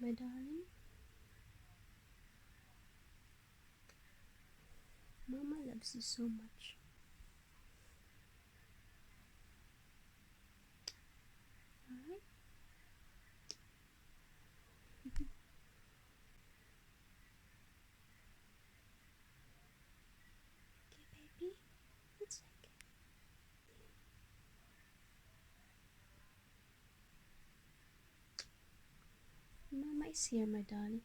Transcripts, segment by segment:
my darling? Mama loves you so much. Alright? Okay, baby? It's okay. Mama is here, my darling.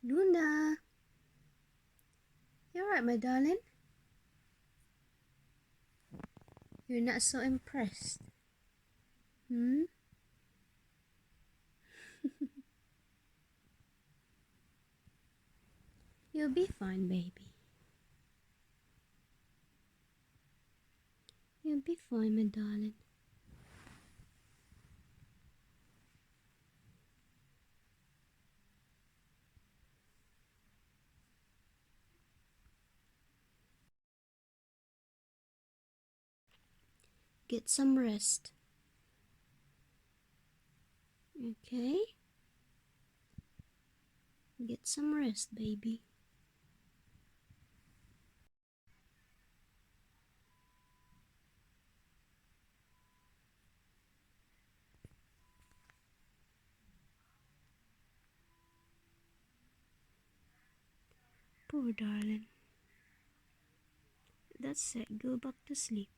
Luna! You alright, my darling? You're not so impressed. Hmm? You'll be fine, baby. You'll be fine, my darling. Get some rest. Okay? Get some rest, baby. Poor darling. That's it. Go back to sleep.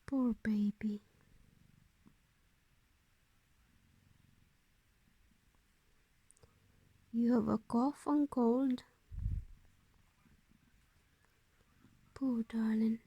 Poor baby. You have a cough and cold. Poor darling.